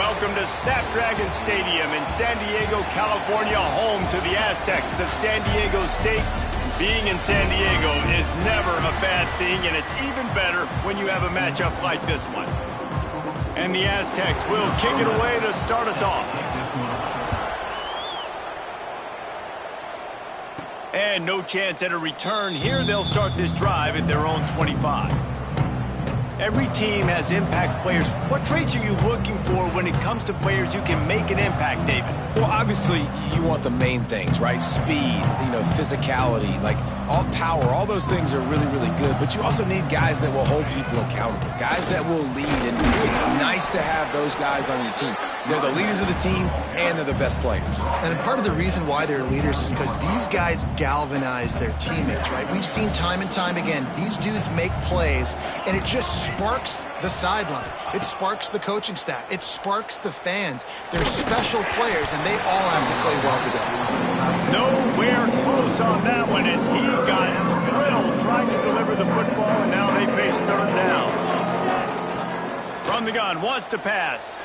welcome to Snapdragon Stadium in San Diego, California, home to the Aztecs of San Diego State. Being in San Diego is never a bad thing, and it's even better when you have a matchup like this one. And the Aztecs will kick it away to start us off. And no chance at a return here. They'll start this drive at their own 25. Every team has impact players. What traits are you looking for when it comes to players who can make an impact, David? Well, obviously, you want the main things, right? Speed, physicality, like all power, all those things are really, really good. But you also need guys that will hold people accountable, guys that will lead. And it's nice to have those guys on your team. They're the leaders of the team, and they're the best players. And part of the reason why they're leaders is because these guys galvanize their teammates, right? We've seen time and time again, these dudes make plays, and it just sparks the sideline. It sparks the coaching staff. It sparks the fans. They're special players, and they all have to play well together. Nowhere close on that one as he got drilled trying to deliver the football, and now they face third down. From the gun, wants to pass.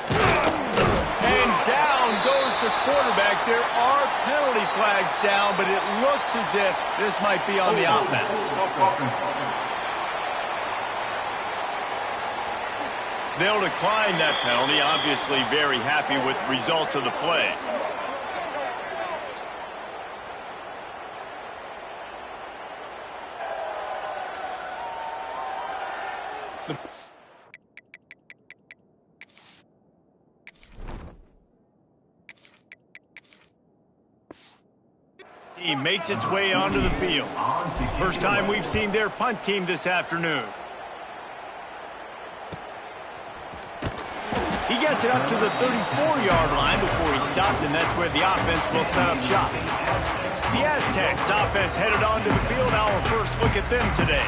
And down goes the quarterback. There are penalty flags down, but it looks as if this might be on the offense. They'll decline that penalty, obviously very happy with the results of the play. Team makes its way onto the field. First time we've seen their punt team this afternoon. He gets it up to the 34-yard line before he stopped, and that's where the offense will set up shop. The Aztecs offense headed onto the field. Our first look at them today.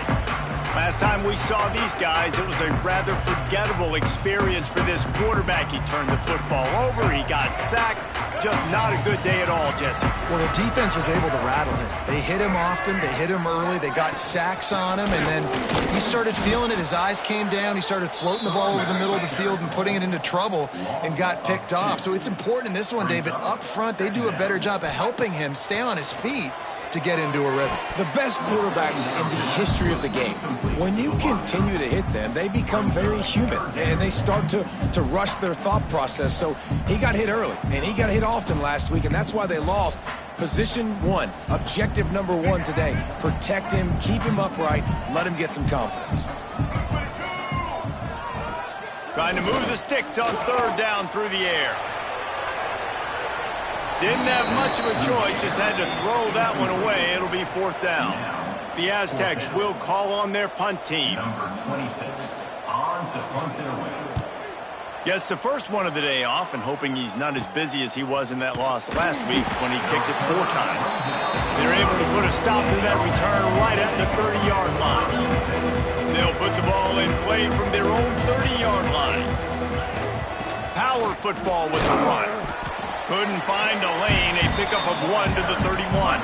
Last time we saw these guys, it was a rather forgettable experience for this quarterback. He turned the football over. He got sacked. Just not a good day at all, Jesse. Well, the defense was able to rattle him. They hit him often. They hit him early. They got sacks on him, and then he started feeling it. His eyes came down. He started floating the ball over the middle of the field and putting it into trouble and got picked off. So it's important in this one, David. Up front, they do a better job of helping him stay on his feet to get into a rhythm. The best quarterbacks in the history of the game, when you continue to hit them, they become very human, and they start to rush their thought process. So he got hit early, and he got hit often last week, and that's why they lost. Position one, objective number one today. Protect him, keep him upright, let him get some confidence. Trying to move the sticks on third down through the air. Didn't have much of a choice, just had to throw that one away. It'll be fourth down. The Aztecs will call on their punt team. Number 26, on to punt it away. Gets the first one of the day off, and hoping he's not as busy as he was in that loss last week when he kicked it 4 times. They're able to put a stop to that return right at the 30-yard line. They'll put the ball in play from their own 30-yard line. Power football with the run. Couldn't find a lane, a pickup of 1 to the 31.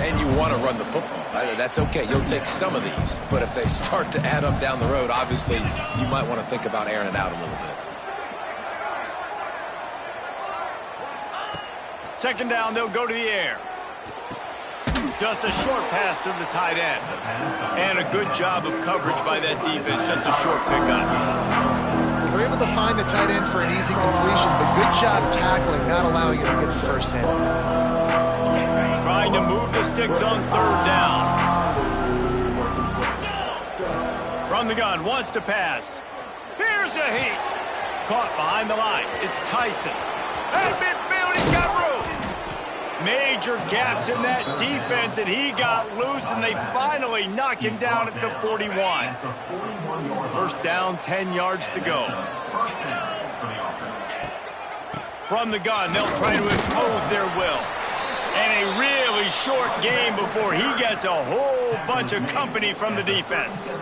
And you want to run the football. That's okay. You'll take some of these. But if they start to add up down the road, obviously, you might want to think about airing it out a little bit. Second down, they'll go to the air. Just a short pass to the tight end. And a good job of coverage by that defense. Just a short pickup. They're able to find the tight end for an easy completion, but good job tackling, not allowing him to get the first down. Trying to move the sticks on third down. From the gun, wants to pass. Here's a heat. Caught behind the line. It's Tyson. At midfield, he's got room. Major gaps in that defense, and he got loose, and they finally knock him down at the 41. First down, 10 yards to go. From the gun, they'll try to impose their will. And a really short game before he gets a whole bunch of company from the defense.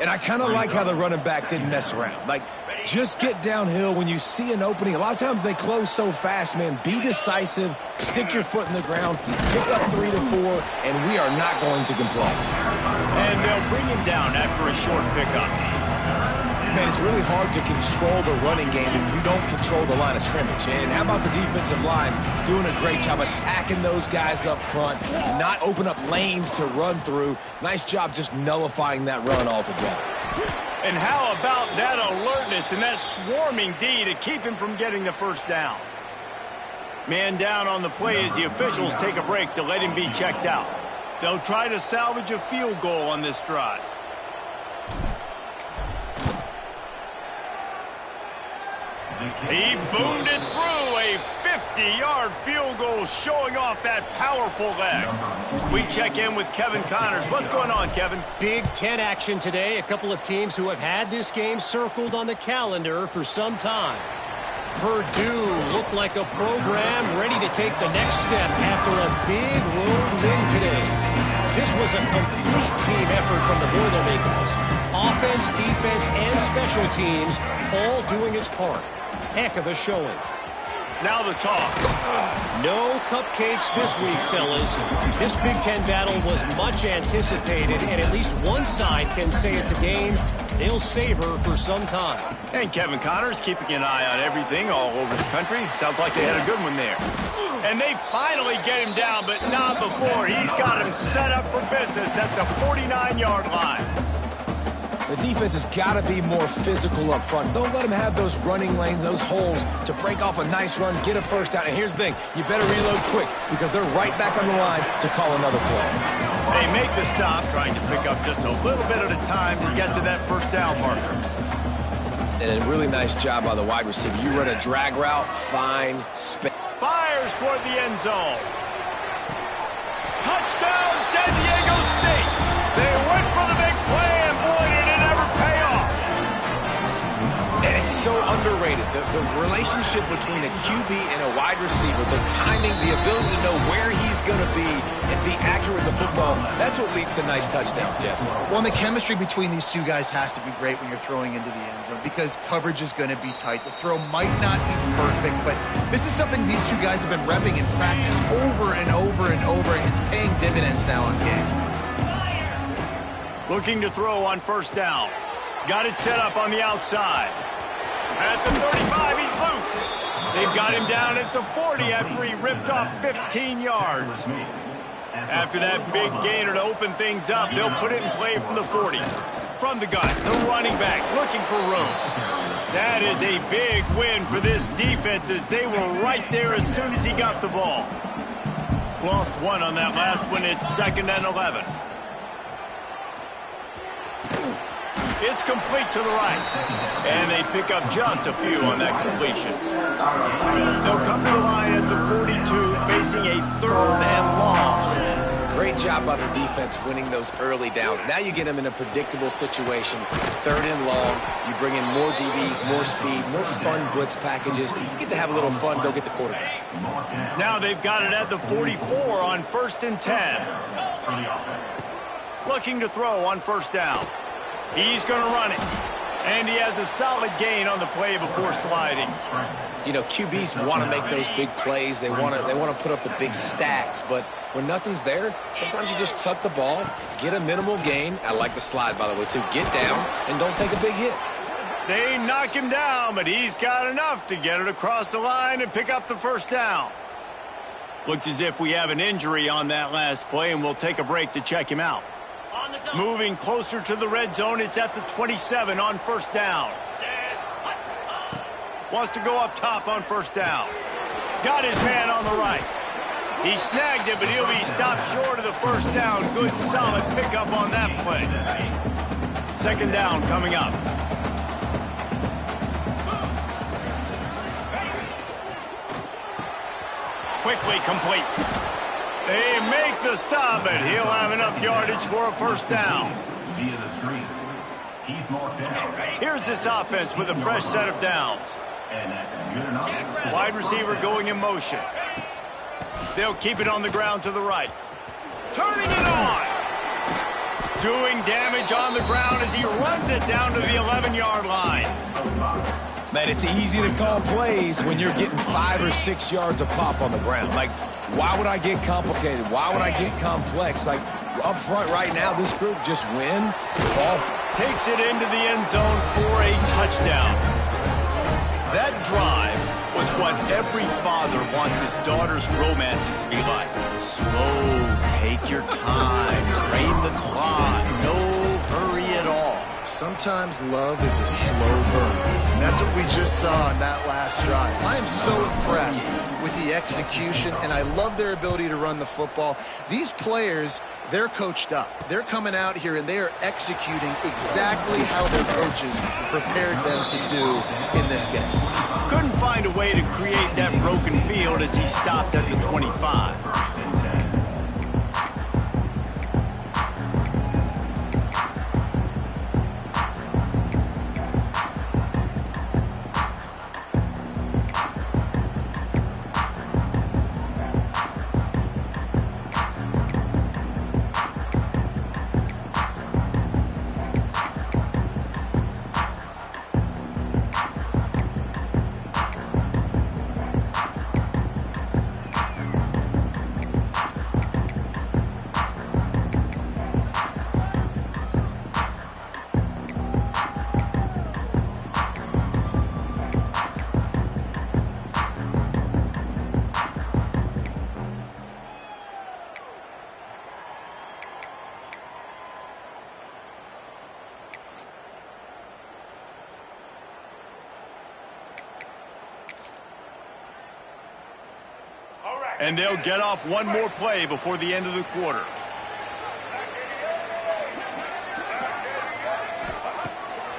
And I kind of like how the running back didn't mess around. Like, just get downhill when you see an opening. A lot of times they close so fast, man. Be decisive, stick your foot in the ground, pick up 3 to 4, and we are not going to complain. And they'll bring him down after a short pickup. Man, it's really hard to control the running game if you don't control the line of scrimmage. And how about the defensive line doing a great job attacking those guys up front, not open up lanes to run through. Nice job just nullifying that run altogether. And how about that alertness and that swarming D to keep him from getting the first down? Man down on the play as the officials take a break to let him be checked out. They'll try to salvage a field goal on this drive. He boomed it through a 50-yard field goal, showing off that powerful leg. We check in with Kevin Connors. What's going on, Kevin? Big Ten action today. A couple of teams who have had this game circled on the calendar for some time. Purdue looked like a program ready to take the next step after a big road win today. This was a complete team effort from the Boilermakers. Offense, defense, and special teams all doing its part. Heck of a showing. Now the talk. No cupcakes this week, fellas. This Big Ten battle was much anticipated, and at least one side can say it's a game they'll savor for some time. And Kevin Connors keeping an eye on everything all over the country. Sounds like they had a good one there. And they finally get him down, but not before. He's got him set up for business at the 49-yard line. The defense has got to be more physical up front. Don't let them have those running lanes, those holes to break off a nice run, get a first down. And here's the thing, you better reload quick because they're right back on the line to call another play. They make the stop, trying to pick up just a little bit at a time to get to that first down marker. And a really nice job by the wide receiver. You run a drag route, fine, spin. Fires toward the end zone. Touchdown, San Diego State. They went for the big play, and boy, did it ever pay off. And it's so underrated. The relationship between a QB and a wide receiver, the timing, the ability to know where he's going to be and be accurate with the football, that's what leads to nice touchdowns, Jesse. Well, and the chemistry between these two guys has to be great when you're throwing into the end zone because coverage is going to be tight. The throw might not be perfect, but this is something these two guys have been repping in practice over and over and over, and it's paying dividends now in game. Looking to throw on first down. Got it set up on the outside. At the 35, he's loose. They've got him down at the 40 after he ripped off 15 yards. After that big gainer to open things up, they'll put it in play from the 40. From the gun, the running back looking for room. That is a big win for this defense as they were right there as soon as he got the ball. Lost one on that last one. It's 2nd and 11. It's complete to the right. And they pick up just a few on that completion. They'll come to the line at the 42, facing a 3rd and long. Great job by the defense winning those early downs. Now you get them in a predictable situation. 3rd and long. You bring in more DBs, more speed, more fun blitz packages. You get to have a little fun, go get the quarterback. Now they've got it at the 44 on 1st and 10. Looking to throw on first down. He's going to run it. And he has a solid gain on the play before sliding. You know, QBs want to make those big plays. They want to put up the big stats. But when nothing's there, sometimes you just tuck the ball, get a minimal gain. I like the slide, by the way, too. Get down and don't take a big hit. They knock him down, but he's got enough to get it across the line and pick up the first down. Looks as if we have an injury on that last play, and we'll take a break to check him out. Moving closer to the red zone, it's at the 27 on first down. Wants to go up top on first down. Got his man on the right. He snagged it, but he'll be stopped short of the first down. Good, solid pickup on that play. 2nd down coming up. Quickly complete. They make the stop, but he'll have enough yardage for a first down. Via the screen. He's marked down. Here's this offense with a fresh set of downs. And that's good enough. Wide receiver going in motion. They'll keep it on the ground to the right. Turning it on. Doing damage on the ground as he runs it down to the 11-yard line. Man, it's easy to call plays when you're getting 5 or 6 yards a pop on the ground. Like, why would I get complicated? Why would I get complex? Like, up front right now, this group just win, fall. Takes it into the end zone for a touchdown. That drive was what every father wants his daughter's romances to be like. Slow, take your time, drain the clock, no hurry at all. Sometimes love is a slow burn. And that's what we just saw in that last drive. I am so impressed with the execution, and I love their ability to run the football. These players, they're coached up. They're coming out here, and they are executing exactly how their coaches prepared them to do in this game. Couldn't find a way to create that broken field as he stopped at the 25. And they'll get off one more play before the end of the quarter.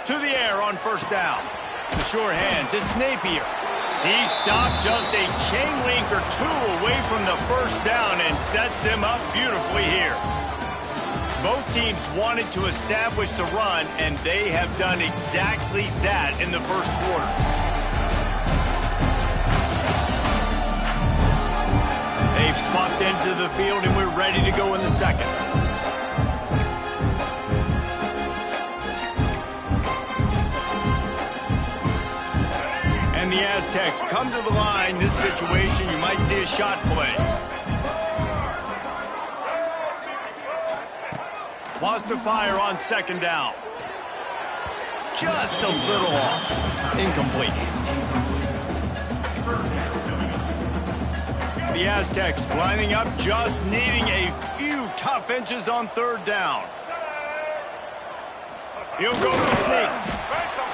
To the air on first down. The sure hands, it's Napier. He stopped just a chain link or two away from the first down and sets them up beautifully here. Both teams wanted to establish the run, and they have done exactly that in the first quarter. They've swapped into the field, and we're ready to go in the second. And the Aztecs come to the line. This situation, you might see a shot play. Wants to fire on second down. Just a little off. Incomplete. The Aztecs lining up, just needing a few tough inches on third down. He'll go to the sneak.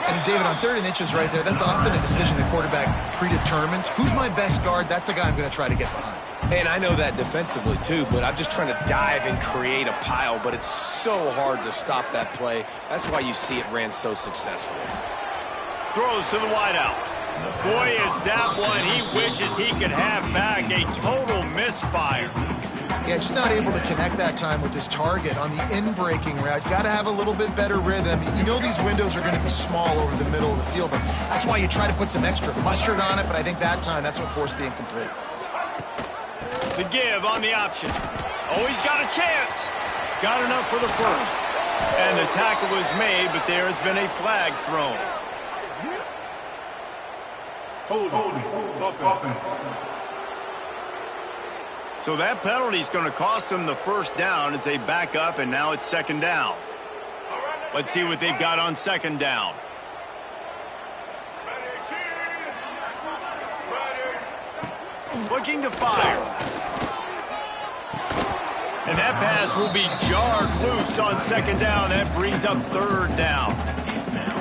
And David, on 3rd and inches right there, that's often a decision the quarterback predetermines. Who's my best guard? That's the guy I'm going to try to get behind. And I know that defensively too, but I'm just trying to dive and create a pile, but it's so hard to stop that play. That's why you see it ran so successfully. Throws to the wideout. Boy, is that one he wishes he could have back. A total misfire. Yeah, just not able to connect that time with his target on the in-breaking route. Got to have a little bit better rhythm. You know these windows are going to be small over the middle of the field, but that's why you try to put some extra mustard on it, but I think that time, that's what forced the incomplete. The give on the option. Oh, he's got a chance. Got enough for the first. And the tackle was made, but there has been a flag thrown. So that penalty is going to cost them the first down as they back up, and now it's second down. Let's see what they've got on second down. Looking to fire. And that pass will be jarred loose on second down. That brings up third down.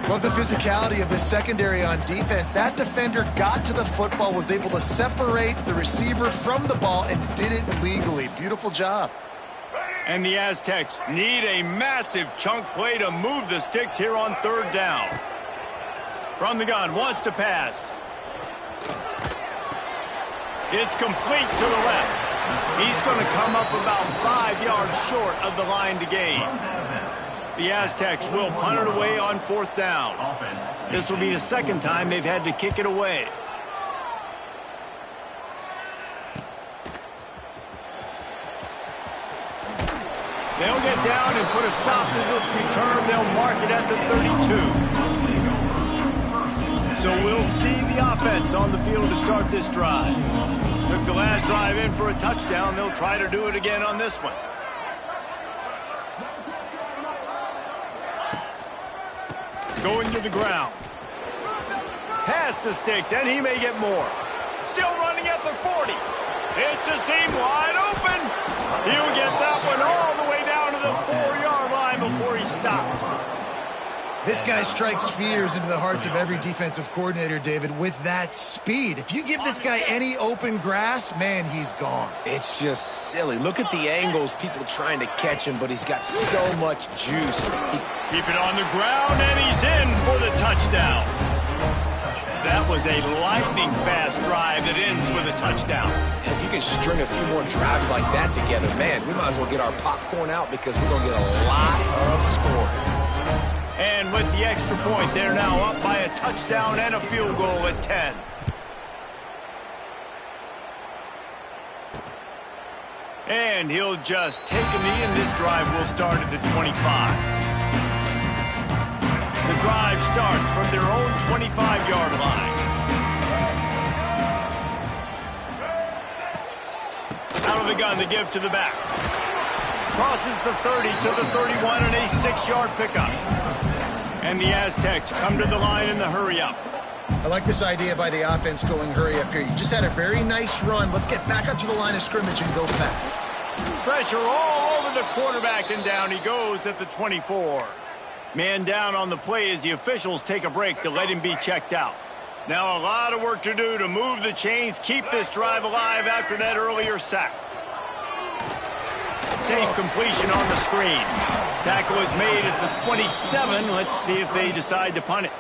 Love the physicality of the secondary on defense. That defender got to the football, was able to separate the receiver from the ball, and did it legally. Beautiful job. And the Aztecs need a massive chunk play to move the sticks here on third down. From the gun, wants to pass. It's complete to the left. He's going to come up about 5 yards short of the line to gain. The Aztecs will punt it away on fourth down. This will be the second time they've had to kick it away. They'll get down and put a stop to this return. They'll mark it at the 32. So we'll see the offense on the field to start this drive. Took the last drive in for a touchdown. They'll try to do it again on this one. Going to the ground. Past the sticks, and he may get more. Still running at the 40. It's a seam wide open. He'll get that one all the way down to the 4-yard line before he stopped. This guy strikes fears into the hearts of every defensive coordinator, David, with that speed. If you give this guy any open grass, man, he's gone. It's just silly. Look at the angles, people trying to catch him, but he's got so much juice. Keep it on the ground, and he's in for the touchdown. That was a lightning-fast drive that ends with a touchdown. If you can string a few more drives like that together, man, we might as well get our popcorn out because we're going to get a lot of scoring. And with the extra point, they're now up by a touchdown and a field goal at 10. And he'll just take a knee, and this drive will start at the 25. The drive starts from their own 25-yard line. Out of the gun to give to the back. Crosses the 30 to the 31 and a 6-yard pickup. And the Aztecs come to the line in the hurry-up. I like this idea by the offense going hurry up here. You just had a very nice run. Let's get back up to the line of scrimmage and go fast. Pressure all over the quarterback, and down he goes at the 24. Man down on the play as the officials take a break to let him be checked out. Now a lot of work to do to move the chains, keep this drive alive after that earlier sack. Safe completion on the screen. Tackle is made at the 27. Let's see if they decide to punt it.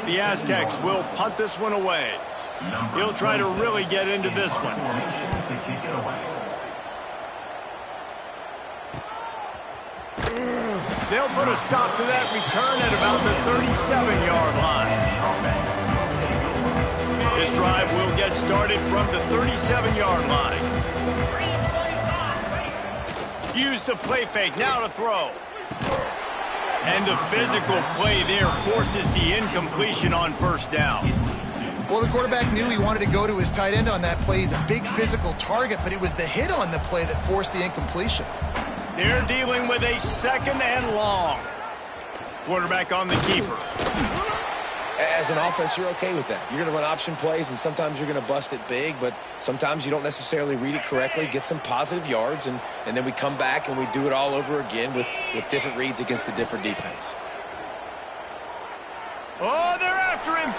The Aztecs will punt this one away. He'll try to really get into this one. They'll put a stop to that return at about the 37-yard line. This drive will get started from the 37-yard line. Use the play fake, now to throw. And the physical play there forces the incompletion on first down. Well, the quarterback knew he wanted to go to his tight end on that play. He's a big physical target, but it was the hit on the play that forced the incompletion. They're dealing with a second and long. Quarterback on the keeper. As an offense, you're okay with that. You're going to run option plays, and sometimes you're going to bust it big, but sometimes you don't necessarily read it correctly, get some positive yards, and then we come back and we do it all over again with different reads against the different defense. Oh, they're after him.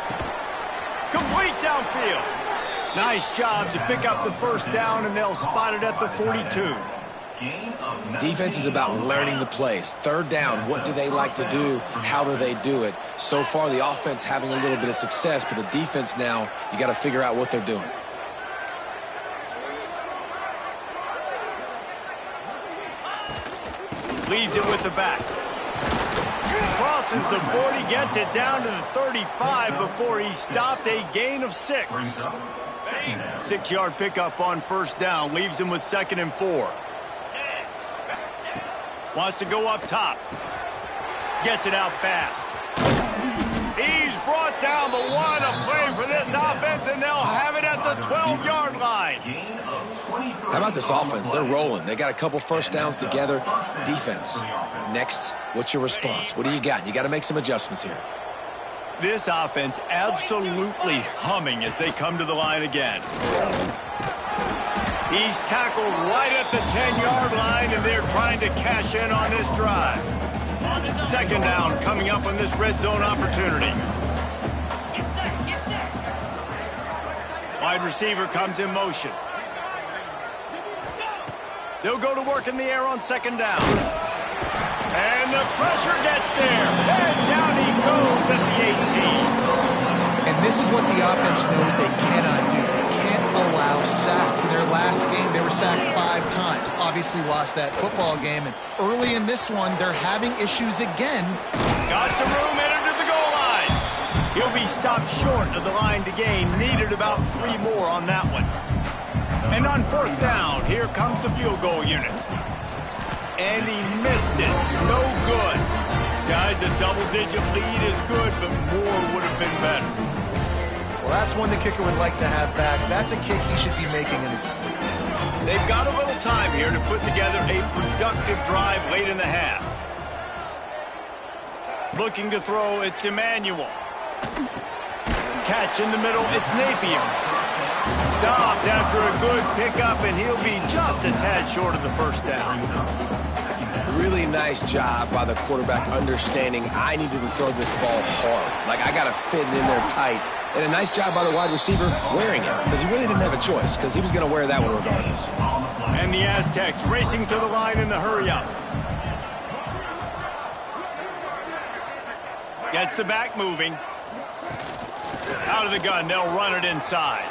Complete downfield. Nice job to pick up the first down, and they'll spot it at the 42. Defense is about learning the plays. Third down, what do they like to do? How do they do it? So far, the offense having a little bit of success, but the defense now, you got to figure out what they're doing. Leaves it with the back. Crosses the 40, gets it down to the 35 before he stopped, a gain of 6. 6-yard pickup on first down, leaves him with 2nd and 4. Wants to go up top. Gets it out fast. He's brought down, but what a play for this offense, and they'll have it at the 12-yard line. How about this offense? They're rolling. They got a couple first downs together. Defense. Next, what's your response? What do you got? You got to make some adjustments here. This offense absolutely humming as they come to the line again. He's tackled right at the 10-yard line, and they're trying to cash in on this drive. 2nd down coming up on this red zone opportunity. Wide receiver comes in motion. They'll go to work in the air on 2nd down. And the pressure gets there. And down he goes at the 18. And this is what the offense knows they cannot do. They can't allow sacks. In their last game, they were sacked 5 times. Obviously lost that football game. And early in this one, they're having issues again. Got some room, entered to the goal line. He'll be stopped short of the line to gain. Needed about 3 more on that one. And on 4th down, here comes the field goal unit. And he missed it. No good. Guys, a double-digit lead is good, but more would have been better. Well, that's one the kicker would like to have back. That's a kick he should be making in his sleep. They've got a little time here to put together a productive drive late in the half. Looking to throw, it's Emmanuel. Catch in the middle, it's Napier. Stopped after a good pickup, and he'll be just a tad short of the first down. Really nice job by the quarterback understanding I needed to throw this ball hard. Like, I got to fit it in there tight. And a nice job by the wide receiver wearing it, because he really didn't have a choice, because he was going to wear that one regardless. And the Aztecs racing to the line in the hurry-up. Gets the back moving. Out of the gun, they'll run it inside.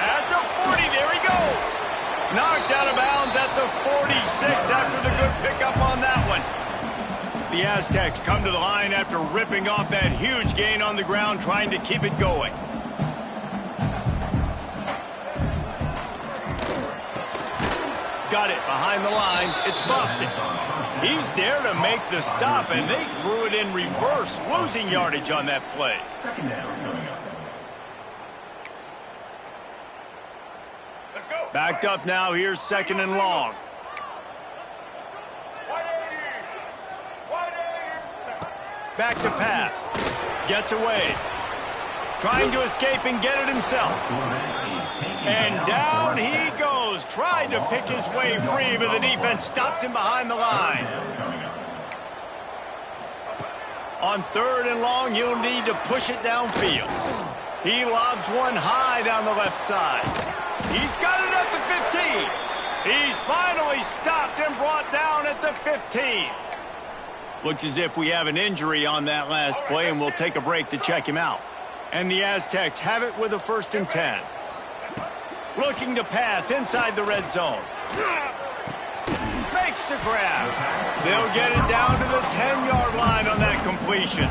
At the 40, there he goes. Knocked out of bounds at the 46 after the good pickup on that one. The Aztecs come to the line after ripping off that huge gain on the ground, trying to keep it going. Got it behind the line. It's busted. He's there to make the stop, and they threw it in reverse, losing yardage on that play. Second down coming up. Backed up now. Here's second and long. Back to pass. Gets away. Trying to escape and get it himself. And down he goes. Trying to pick his way free, but the defense stops him behind the line. On third and long, he'll need to push it downfield. He lobs one high down the left side. He's got it at the 15. He's finally stopped and brought down at the 15. Looks as if we have an injury on that last play, and we'll take a break to check him out. And the Aztecs have it with a 1st and 10. Looking to pass inside the red zone. Makes the grab. They'll get it down to the 10-yard line on that completion.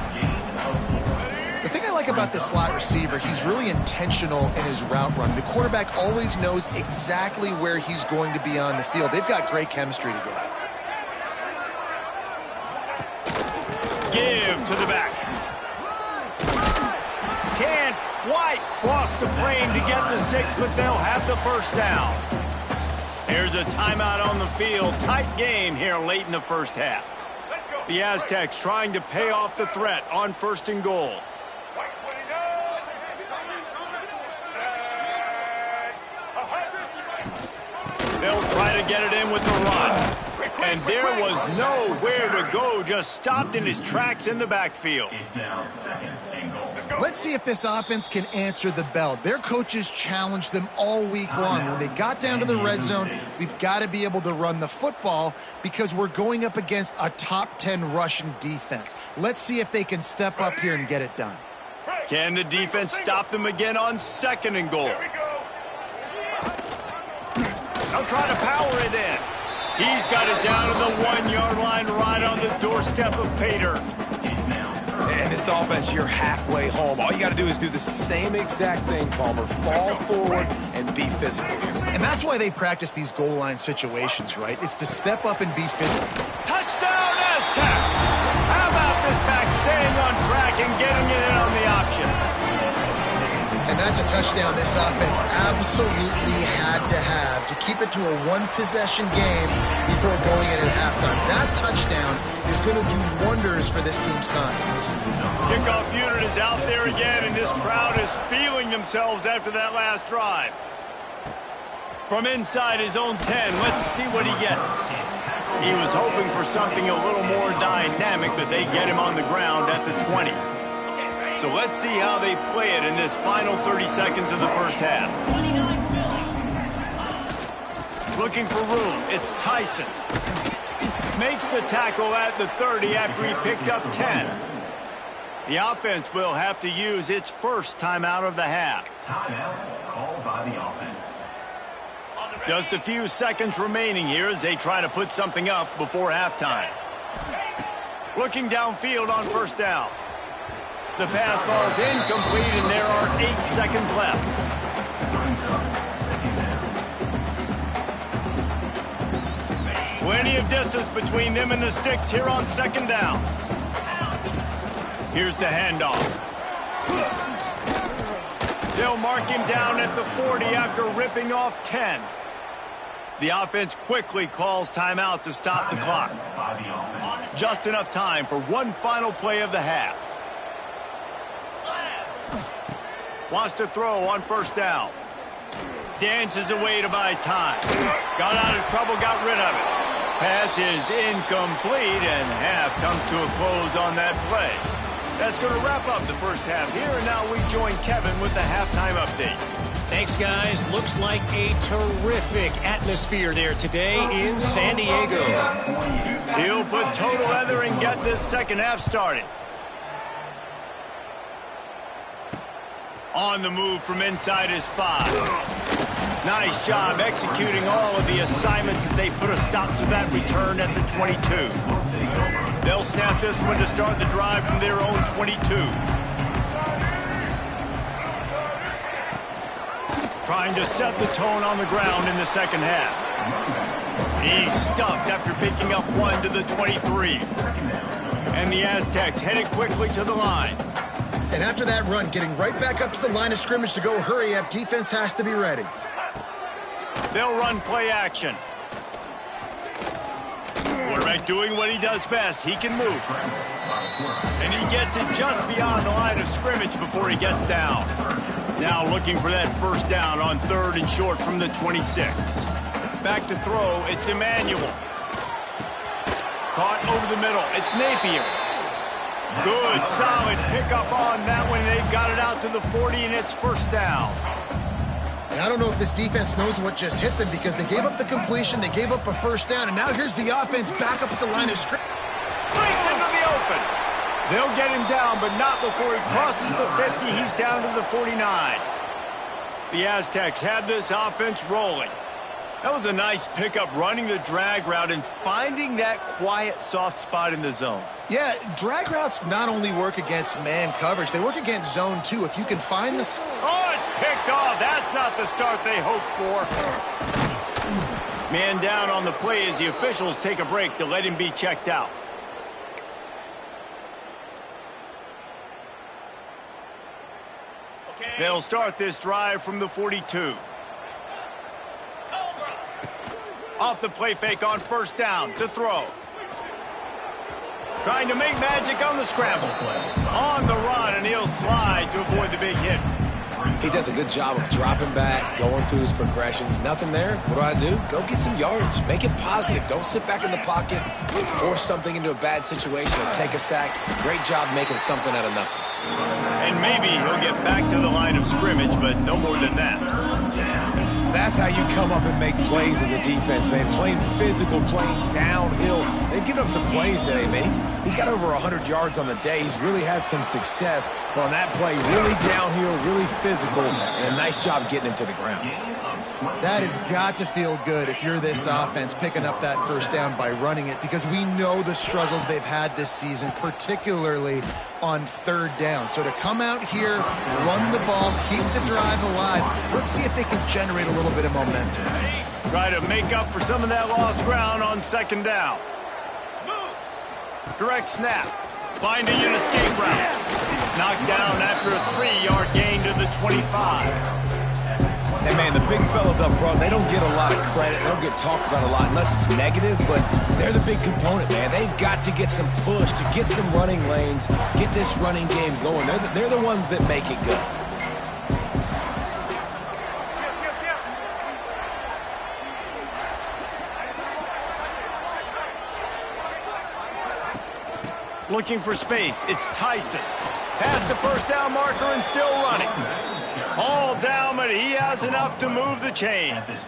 The thing I like about this slot receiver, he's really intentional in his route run. The quarterback always knows exactly where he's going to be on the field. They've got great chemistry together. Give to the back. Can't quite cross the plane to get the 6, but they'll have the first down. Here's a timeout on the field. Tight game here late in the first half. The Aztecs trying to pay off the threat on 1st and goal. They'll try to get it in with the run. And there was nowhere to go, just stopped in his tracks in the backfield. It's now second and goal. Let's see if this offense can answer the bell. Their coaches challenged them all week long. When they got down to the red zone, we've got to be able to run the football because we're going up against a top 10 Russian defense. Let's see if they can step up here and get it done. Can the defense stop them again on 2nd and goal? They'll try to power it in. He's got it down to the 1-yard line right on the doorstep of Pater. And this offense, you're halfway home. All you got to do is do the same exact thing, Palmer. Fall forward and be physical. And that's why they practice these goal line situations, right? It's to step up and be physical. Touchdown, Aztecs! How about this back staying on track and getting it in on the option? And that's a touchdown this offense absolutely had to have to keep it to a one-possession game before going in at halftime. That touchdown is going to do wonders for this team's confidence. Kickoff unit is out there again, and this crowd is feeling themselves after that last drive. From inside his own 10, let's see what he gets. He was hoping for something a little more dynamic, but they get him on the ground at the 20. So let's see how they play it in this final 30 seconds of the first half. Looking for room, it's Tyson. Makes the tackle at the 30 after he picked up 10. The offense will have to use its first timeout of the half. Timeout called by the offense. Just a few seconds remaining here as they try to put something up before halftime. Looking downfield on 1st down. The pass falls incomplete, and there are 8 seconds left. Plenty of distance between them and the sticks here on 2nd down. Here's the handoff. They'll mark him down at the 40 after ripping off 10. The offense quickly calls timeout to stop the clock. By the offense. Just enough time for one final play of the half. Wants to throw on first down. Dances away to buy time. Got out of trouble, got rid of it. Pass is incomplete, and half comes to a close on that play. That's going to wrap up the first half here, and now we join Kevin with the halftime update. Thanks, guys. Looks like a terrific atmosphere there today in San Diego. He'll put toe to leather and get this second half started. On the move from inside his 5. Nice job executing all of the assignments as they put a stop to that return at the 22. They'll snap this one to start the drive from their own 22. Trying to set the tone on the ground in the second half. He's stuffed after picking up one to the 23. And the Aztecs headed quickly to the line. And after that run, getting right back up to the line of scrimmage to go hurry up, defense has to be ready. They'll run play action. Quarterback doing what he does best. He can move. And he gets it just beyond the line of scrimmage before he gets down. Now looking for that first down on 3rd and short from the 26. Back to throw, it's Emmanuel. Caught over the middle, it's Napier. Good, solid pickup on that one. They've got it out to the 40, and it's first down. And I don't know if this defense knows what just hit them because they gave up the completion, they gave up a first down, and now here's the offense back up at the line of scrimmage. Breaks into the open. They'll get him down, but not before he crosses the 50. He's down to the 49. The Aztecs had this offense rolling. That was a nice pickup, running the drag route and finding that quiet, soft spot in the zone. Yeah, drag routes not only work against man coverage, they work against zone too. If you can find the... Oh, it's picked off. That's not the start they hoped for. Man down on the play as the officials take a break to let him be checked out. They'll start this drive from the 42. Off the play fake on first down to throw. Trying to make magic on the scramble. On the run, and he'll slide to avoid the big hit. He does a good job of dropping back, going through his progressions. Nothing there. What do? Go get some yards. Make it positive. Don't sit back in the pocket and force something into a bad situation or take a sack. Great job making something out of nothing. And maybe he'll get back to the line of scrimmage, but no more than that. That's how you come up and make plays as a defense, man. Playing physical, playing downhill. They've given up some plays today, man. He's got over 100 yards on the day. He's really had some success. But on that play, really downhill, really physical, and a nice job getting him to the ground. That has got to feel good if you're this offense picking up that first down by running it, because we know the struggles they've had this season, particularly on 3rd down. So to come out here, run the ball, keep the drive alive, let's see if they can generate a little bit of momentum. Try to make up for some of that lost ground on 2nd down. Direct snap. Finding an escape route. Knocked down after a 3-yard gain to the 25. Hey, man, the big fellas up front, they don't get a lot of credit. They don't get talked about a lot unless it's negative, but they're the big component, man. They've got to get some push, to get some running lanes, get this running game going. They're the ones that make it go. Looking for space. It's Tyson. Past the first down marker and still running. All down, but he has enough to move the chains.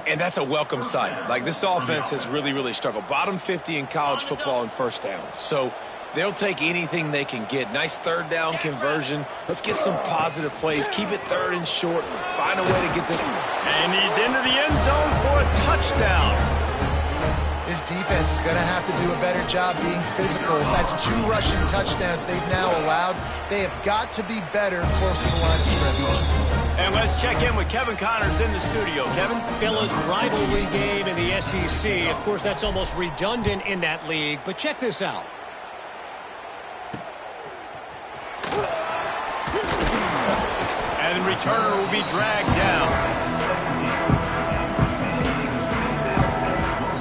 And that's a welcome sight. Like, this offense has really, really struggled. Bottom 50 in college football and first downs. So they'll take anything they can get. Nice 3rd down conversion. Let's get some positive plays. Keep it 3rd and short. Find a way to get this. And he's into the end zone for a touchdown. This defense is going to have to do a better job being physical. That's 2 rushing touchdowns they've now allowed. They have got to be better close to the line of scrimmage. And let's check in with Kevin Connors in the studio. Kevin? Fellas, rivalry game in the SEC. Of course, that's almost redundant in that league, but check this out. And the returner will be dragged down.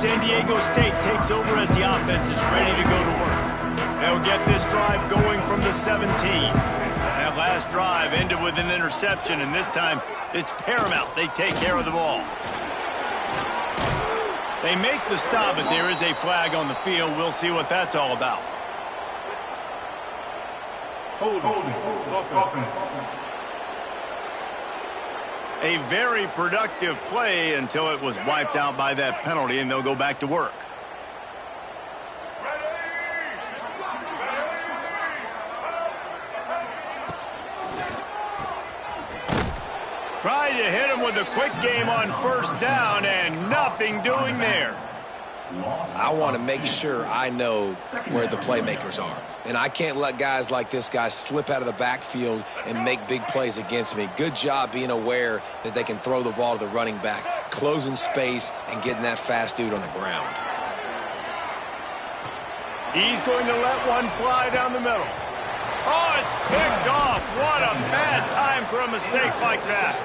San Diego State takes defense over as the offense is ready to go to work. They'll get this drive going from the 17. That last drive ended with an interception, and this time it's paramount they take care of the ball. They make the stop, but there is a flag on the field. We'll see what that's all about. A very productive play until it was wiped out by that penalty, and they'll go back to work. Tried to hit him with a quick game on first down, and nothing doing there. I want to make sure I know where the playmakers are. And I can't let guys like this guy slip out of the backfield and make big plays against me. Good job being aware that they can throw the ball to the running back, closing space, and getting that fast dude on the ground. He's going to let one fly down the middle. Oh, it's picked off. What a bad time for a mistake like that.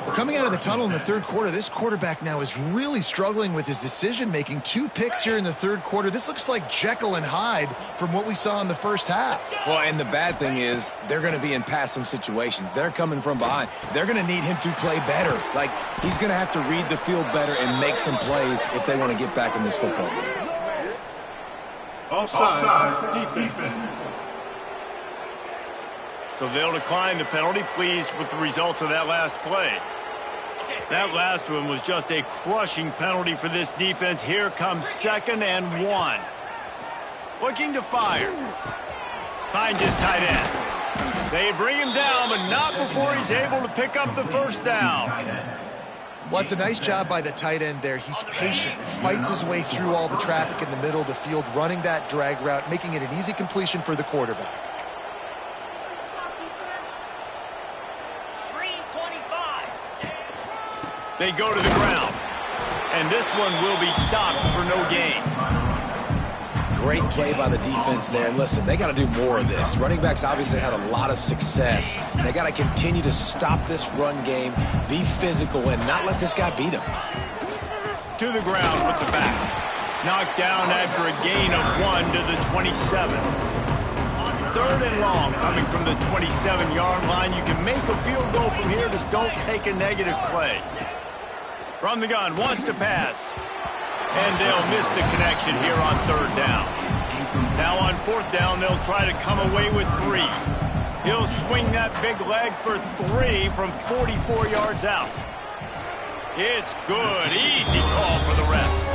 Well, coming out of the tunnel in the third quarter, this quarterback now is really struggling with his decision-making. 2 picks here in the third quarter. This looks like Jekyll and Hyde from what we saw in the first half. Well, and the bad thing is they're going to be in passing situations. They're coming from behind. They're going to need him to play better. Like, he's going to have to read the field better and make some plays if they want to get back in this football game. Offside defense. So they'll decline the penalty, pleased with the results of that last play. That last one was just a crushing penalty for this defense. Here comes 2nd and 1. Looking to fire. Finds his tight end. They bring him down, but not before he's able to pick up the first down. Well, it's a nice job by the tight end there. He's patient, fights his way through all the traffic in the middle of the field, running that drag route, making it an easy completion for the quarterback. They go to the ground, and this one will be stopped for no gain. Great play by the defense there. And listen, they got to do more of this. Running backs obviously had a lot of success. They got to continue to stop this run game, be physical, and not let this guy beat them. To the ground with the back. Knocked down after a gain of 1 to the 27. 3rd and long coming from the 27-yard line. You can make a field goal from here, just don't take a negative play. From the gun, wants to pass. And they'll miss the connection here on 3rd down. Now on 4th down, they'll try to come away with 3. He'll swing that big leg for 3 from 44 yards out. It's good. Easy call for the refs.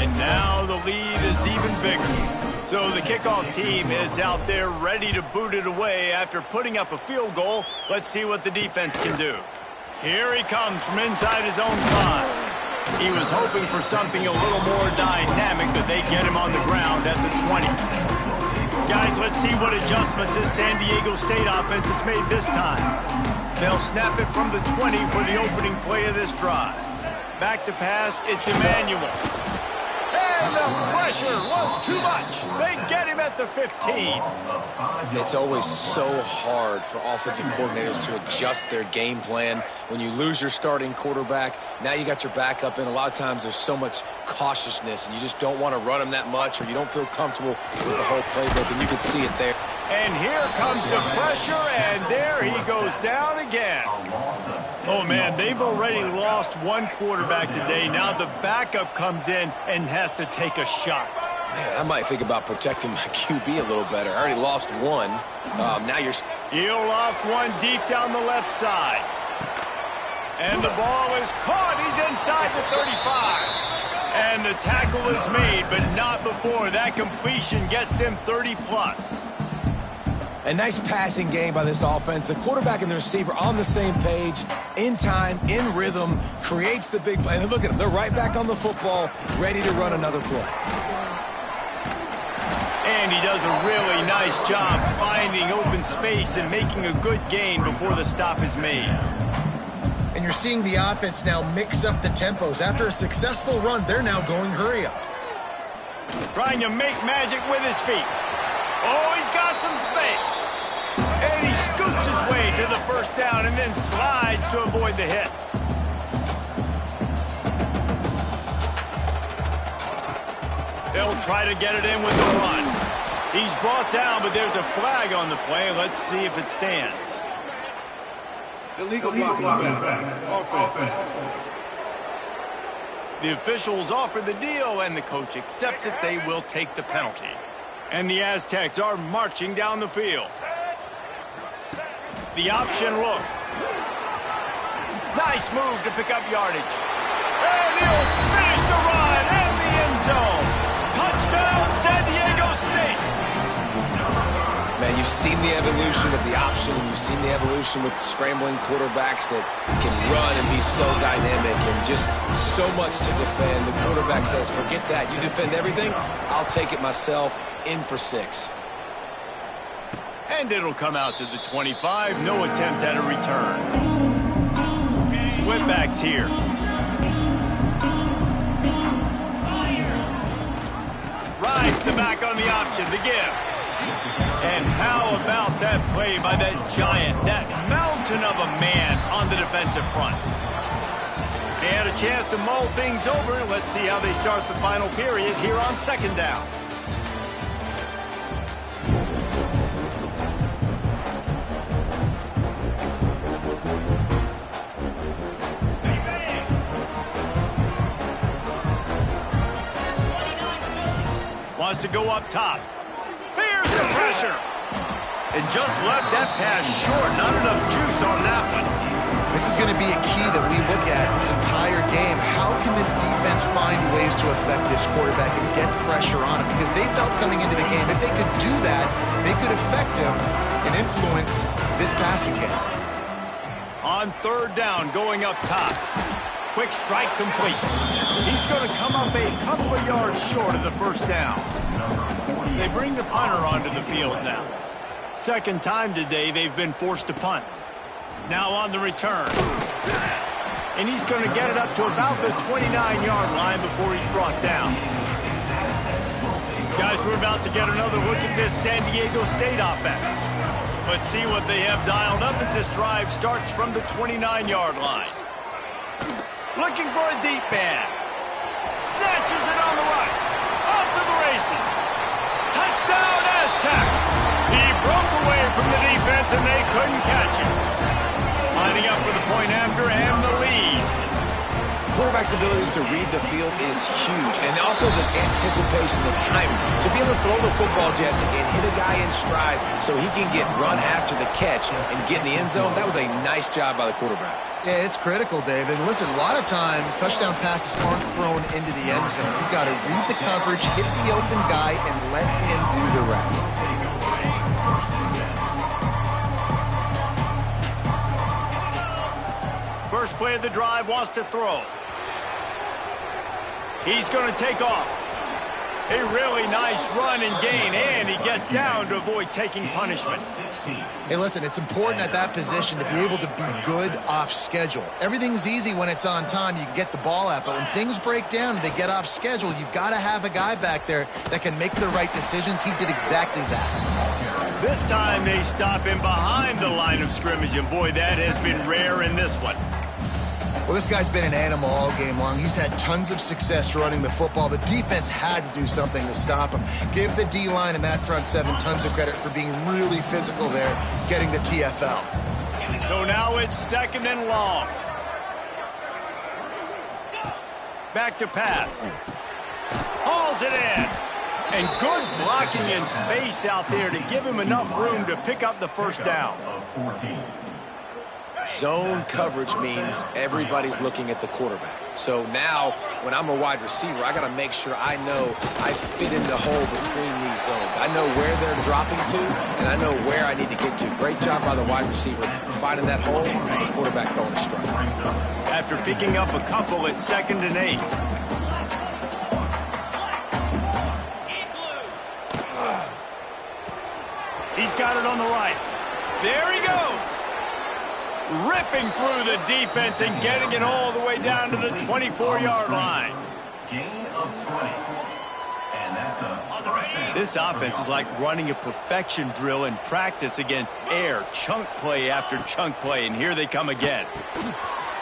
And now the lead is even bigger. So the kickoff team is out there ready to boot it away after putting up a field goal. Let's see what the defense can do. Here he comes from inside his own 5. He was hoping for something a little more dynamic, but they get him on the ground at the 20. Guys, let's see what adjustments this San Diego State offense has made this time. They'll snap it from the 20 for the opening play of this drive. Back to pass, it's Emmanuel. And the pressure was too much. They get him at the 15. It's always so hard for offensive coordinators to adjust their game plan. When you lose your starting quarterback, now you got your backup in. A lot of times there's so much cautiousness, and you just don't want to run them that much, or you don't feel comfortable with the whole playbook, and you can see it there. And here comes the pressure, and there he goes down again. Oh, man, they've already lost one quarterback today. Now the backup comes in and has to take a shot. Man, I might think about protecting my QB a little better. I already lost one. Now you're... He'll off one deep down the left side. And the ball is caught. He's inside the 35. And the tackle is made, but not before. That completion gets them 30-plus. A nice passing game by this offense. The quarterback and the receiver on the same page, in time, in rhythm, creates the big play. And look at them. They're right back on the football, ready to run another play. And he does a really nice job finding open space and making a good gain before the stop is made. And you're seeing the offense now mix up the tempos. After a successful run, they're now going hurry up. Trying to make magic with his feet. Oh, he's got some space. And he scoots his way to the first down and then slides to avoid the hit. They'll try to get it in with the run. He's brought down, but there's a flag on the play. Let's see if it stands. Illegal blocking back. Offense. The officials offer the deal, and the coach accepts it. They will take the penalty. And the Aztecs are marching down the field. The option look. Nice move to pick up yardage. And he'll finish the run and the end zone. Touchdown, San Diego State. Man, you've seen the evolution of the option, and you've seen the evolution with scrambling quarterbacks that can run and be so dynamic and just so much to defend. The quarterback says, forget that. You defend everything, I'll take it myself. In for 6. And it'll come out to the 25. No attempt at a return. Split backs here. Rides the back on the option, the give. And how about that play by that giant, that mountain of a man on the defensive front? They had a chance to mull things over. Let's see how they start the final period here on second down. Wants to go up top. Bears the pressure. And just left that pass short. Not enough juice on that one. This is going to be a key that we look at this entire game. How can this defense find ways to affect this quarterback and get pressure on him? Because they felt coming into the game, if they could do that, they could affect him and influence this passing game. On third down, going up top. Quick strike complete. He's going to come up a couple of yards short of the first down. They bring the punter onto the field now. Second time today they've been forced to punt. Now on the return. And he's going to get it up to about the 29-yard line before he's brought down. Guys, we're about to get another look at this San Diego State offense. Let's see what they have dialed up as this drive starts from the 29-yard line. Looking for a deep man. Snatches it on the right. Off to the races. Touchdown, Aztecs. He broke away from the defense and they couldn't catch him. Lining up for the point after and the lead. Quarterback's abilities to read the field is huge, and also the anticipation, the timing. To be able to throw the football, Jesse, and hit a guy in stride so he can get run after the catch and get in the end zone, that was a nice job by the quarterback. Yeah, it's critical, David. Listen, a lot of times touchdown passes aren't thrown into the end zone. You've got to read the coverage, hit the open guy, and let him do the rest. First play of the drive, wants to throw. He's going to take off. A really nice run and gain, and he gets down to avoid taking punishment. Hey, listen, it's important at that position to be able to be good off schedule. Everything's easy when it's on time. You can get the ball out, but when things break down and they get off schedule, you've got to have a guy back there that can make the right decisions. He did exactly that. This time they stop him behind the line of scrimmage, and boy, that has been rare in this one. Well, this guy's been an animal all game long. He's had tons of success running the football. The defense had to do something to stop him. Give the D-line and that front seven tons of credit for being really physical there, getting the TFL. So now it's second and long. Back to pass. Hauls it in. And good blocking in space out there to give him enough room to pick up the first down. Zone coverage means everybody's looking at the quarterback. So now, when I'm a wide receiver, I got to make sure I know I fit in the hole between these zones. I know where they're dropping to, and I know where I need to get to. Great job by the wide receiver finding that hole, and the quarterback throwing a strike. After picking up a couple at 2nd and 8. He's got it on the right. There he goes. Ripping through the defense and getting it all the way down to the 24-yard line. Gain of 20. And that's a first down. This offense is like running a perfection drill in practice against air. Chunk play after chunk play, and here they come again.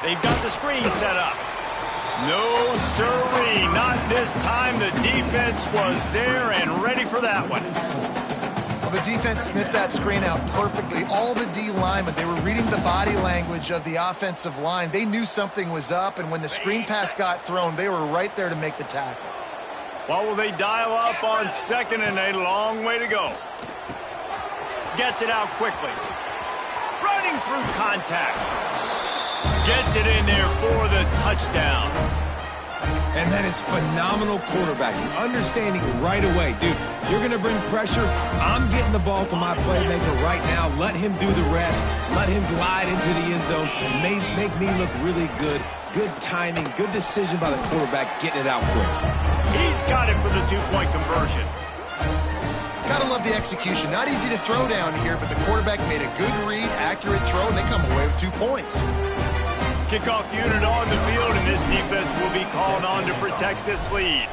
They've got the screen set up. No, sirree. Not this time. The defense was there and ready for that one. Well, the defense sniffed that screen out perfectly. All the D linemen, they were reading the body language of the offensive line. They knew something was up, and when the screen pass got thrown, they were right there to make the tackle. What will they dial up on 2nd and a long way to go? Gets it out quickly. Running through contact. Gets it in there for the touchdown. And that is phenomenal quarterbacking. Understanding right away. Dude, you're going to bring pressure. I'm getting the ball to my playmaker right now. Let him do the rest. Let him glide into the end zone. Make me look really good. Good timing. Good decision by the quarterback getting it out quick. He's got it for the 2-point conversion. Gotta love the execution. Not easy to throw down here, but the quarterback made a good read, accurate throw, and they come away with 2 points. Kickoff unit on the field, and this defense will be called on to protect this lead.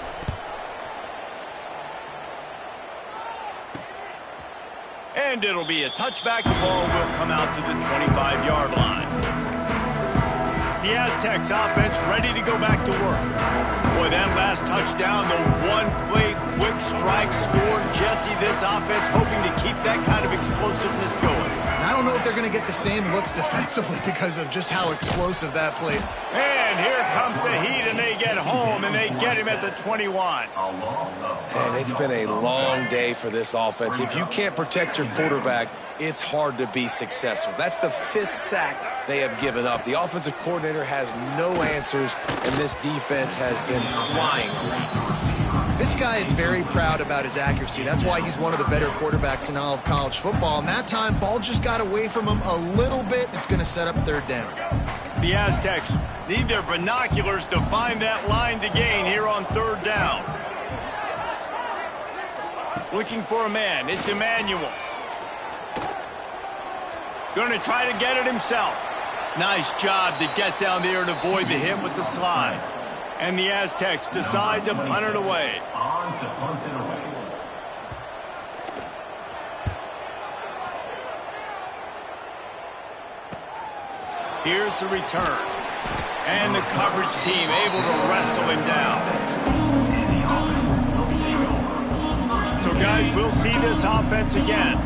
And it'll be a touchback. The ball will come out to the 25-yard line. The Aztecs offense ready to go back to work. Boy, that last touchdown, the one-play quick strike score. Jesse, this offense hoping to keep that kind of explosiveness going. And I don't know if they're going to get the same looks defensively because of just how explosive that play. And here comes the Heat, and they get home, and they get him at the 21. And it's been a long day for this offense. If you can't protect your quarterback, it's hard to be successful. That's the 5th sack they have given up. The offensive coordinator has no answers, and this defense has been flying around. This guy is very proud about his accuracy. That's why he's one of the better quarterbacks in all of college football. And that time, ball just got away from him a little bit. It's going to set up 3rd down. The Aztecs need their binoculars to find that line to gain here on 3rd down. Looking for a man. It's Emmanuel. Going to try to get it himself. Nice job to get down there and avoid the hit with the slide. And the Aztecs decide to punt it away. On to punt it away. Here's the return. And the coverage team able to wrestle him down. So, guys, we'll see this offense again.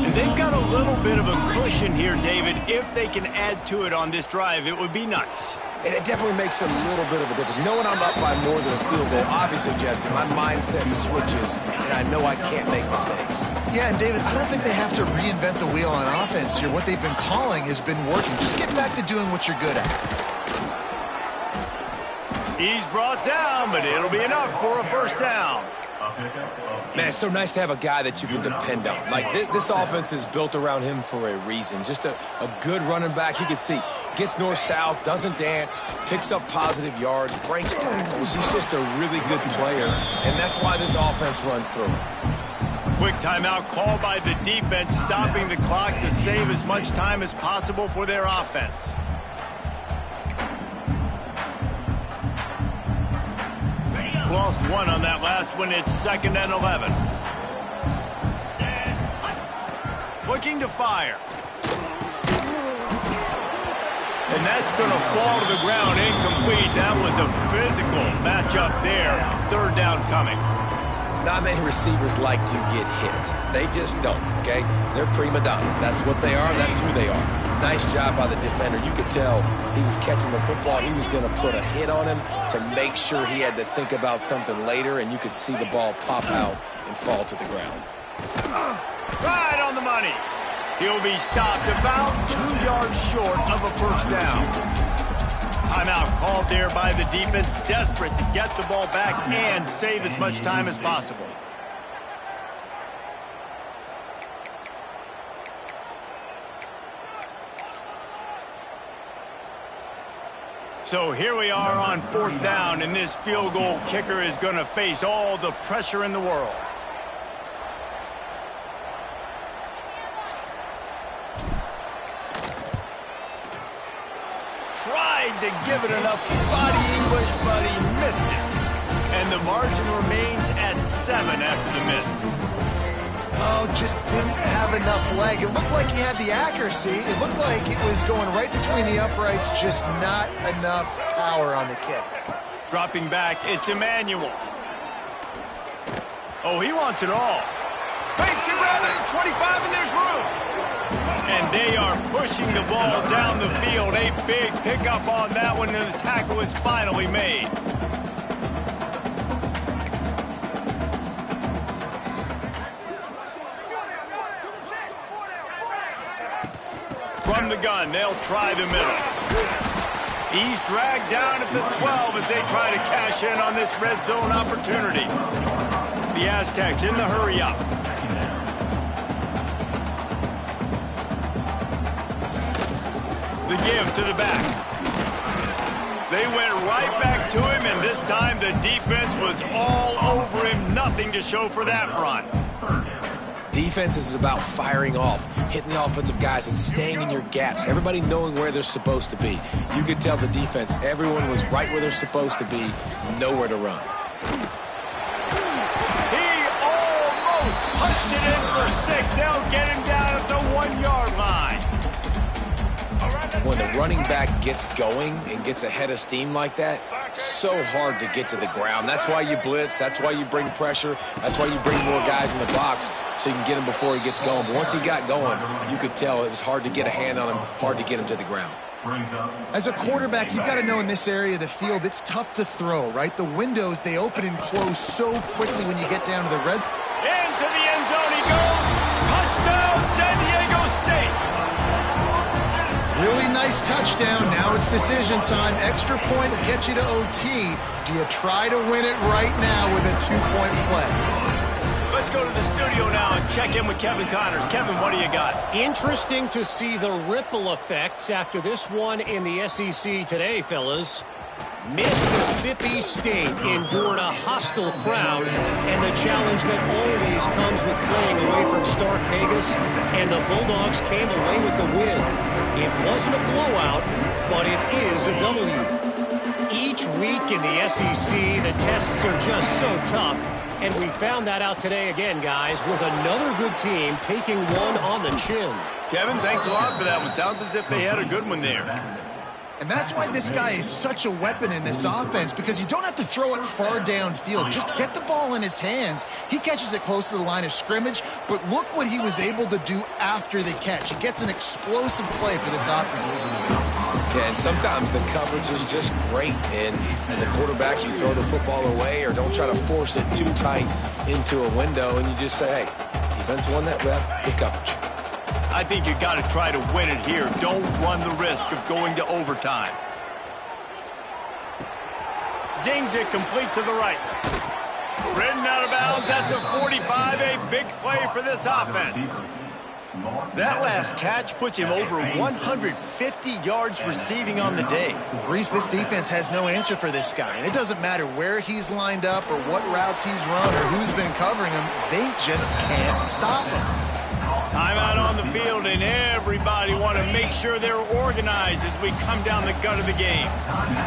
And they've got a little bit of a cushion here, David. If they can add to it on this drive, it would be nice. And it definitely makes a little bit of a difference. Knowing I'm up by more than a field goal, obviously, Jesse, my mindset switches, and I know I can't make mistakes. Yeah, and David, I don't think they have to reinvent the wheel on offense here. What they've been calling has been working. Just get back to doing what you're good at. He's brought down, but it'll be enough for a 1st down. Man, it's so nice to have a guy that you can depend on. Like, this offense is built around him for a reason. Just a good running back. You can see, gets north-south, doesn't dance, picks up positive yards, breaks tackles. He's just a really good player, and that's why this offense runs through him. Quick timeout called by the defense, stopping the clock to save as much time as possible for their offense. Lost 1 on that last one. It's 2nd and 11. Looking to fire. And that's going to fall to the ground incomplete. That was a physical matchup there. 3rd down coming. Not many receivers like to get hit. They just don't, okay? They're prima donnas. That's what they are. That's who they are. Nice job by the defender. You could tell he was catching the football. He was going to put a hit on him to make sure he had to think about something later, and you could see the ball pop out and fall to the ground. Right on the money. He'll be stopped about 2 yards short of a 1st down. Timeout called there by the defense, desperate to get the ball back and save as much time as possible. So here we are on 4th down, and this field goal kicker is going to face all the pressure in the world. Tried to give it enough body English, but he missed it. And the margin remains at 7 after the miss. Oh, just didn't have enough leg. It looked like he had the accuracy. It looked like it was going right between the uprights, just not enough power on the kick. Dropping back, it's Emmanuel. Oh, he wants it all. Makes it rather than 25, and there's room. And they are pushing the ball down the field. A big pickup on that one, and the tackle is finally made. From the gun, they'll try the middle. He's dragged down at the 12 as they try to cash in on this red zone opportunity. The Aztecs in the hurry-up. The give to the back. They went right back to him, and this time the defense was all over him. Nothing to show for that run. Defense is about firing off, hitting the offensive guys, and staying in your gaps. Everybody knowing where they're supposed to be. You could tell the defense, everyone was right where they're supposed to be, nowhere to run. He almost punched it in for 6. They'll get him down at the 1-yard line. When the running back gets going and gets ahead of steam like that, so hard to get to the ground. That's why you blitz. That's why you bring pressure. That's why you bring more guys in the box so you can get him before he gets going. But once he got going, you could tell it was hard to get a hand on him, hard to get him to the ground. As a quarterback, you've got to know in this area of the field, it's tough to throw, right? The windows, they open and close so quickly when you get down to the red. Into the end zone he goes. Touchdown, San Diego State. Really nice touchdown. Now it's decision time. Extra point will get you to OT. Do you try to win it right now with a 2-point play? Let's go to the studio now and check in with Kevin Connors. Kevin, what do you got? Interesting to see the ripple effects after this one in the SEC today, fellas. Mississippi State endured a hostile crowd and the challenge that always comes with playing away from Stark Vegas, and the Bulldogs came away with the win. It wasn't a blowout, but it is a W. Each week in the SEC, the tests are just so tough, and we found that out today again, guys, with another good team taking one on the chin. Kevin, thanks a lot for that one. Sounds as if they had a good one there. And that's why this guy is such a weapon in this offense, because you don't have to throw it far downfield. Just get the ball in his hands. He catches it close to the line of scrimmage, but look what he was able to do after the catch. He gets an explosive play for this offense. Yeah, and sometimes the coverage is just great, and as a quarterback, you throw the football away or don't try to force it too tight into a window, and you just say, hey, defense won that rep, good coverage. I think you got to try to win it here. Don't run the risk of going to overtime. Zings it complete to the right. Ridden out of bounds at the 45. A big play for this offense. That last catch puts him over 150 yards receiving on the day. Reese, this defense has no answer for this guy. And it doesn't matter where he's lined up or what routes he's run or who's been covering him. They just can't stop him. Timeout on the field, and everybody want to make sure they're organized as we come down the gut of the game.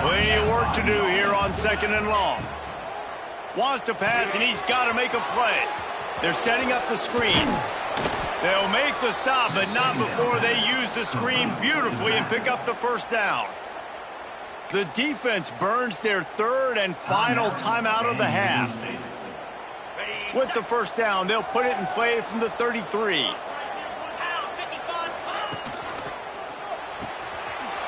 Plenty of work to do here on 2nd and long. Wants to pass, and he's got to make a play. They're setting up the screen. They'll make the stop, but not before they use the screen beautifully and pick up the first down. The defense burns their 3rd and final timeout of the half. With the first down, they'll put it in play from the 33.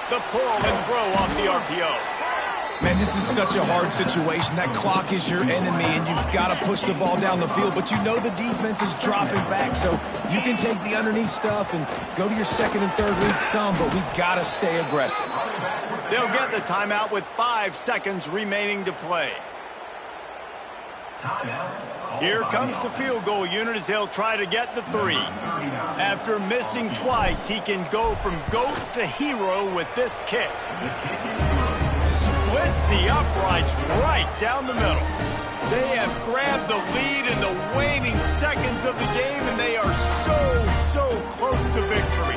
The pull and throw off the RPO. Man, this is such a hard situation. That clock is your enemy, and you've got to push the ball down the field. But you know the defense is dropping back, so you can take the underneath stuff and go to your 2nd and 3rd read some, but we got to stay aggressive. They'll get the timeout with 5 seconds remaining to play. Here comes the field goal unit as they'll try to get the 3. After missing twice, he can go from GOAT to hero with this kick. Splits the uprights right down the middle. They have grabbed the lead in the waning seconds of the game, and they are so close to victory.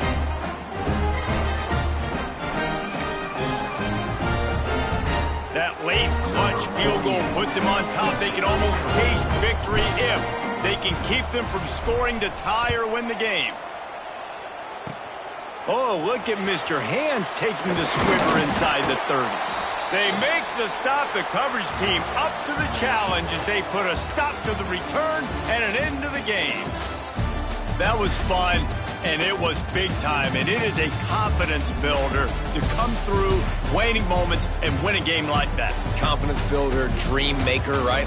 That late clutch field goal put them on top. They can almost taste victory if they can keep them from scoring to tie or win the game. Oh, look at Mr. Hands taking the squibber inside the 30. They make the stop. The coverage team up to the challenge as they put a stop to the return and an end to the game. That was fun, and it was big time, and it is a confidence builder to come through waning moments and win a game like that. Confidence builder, dream maker, right?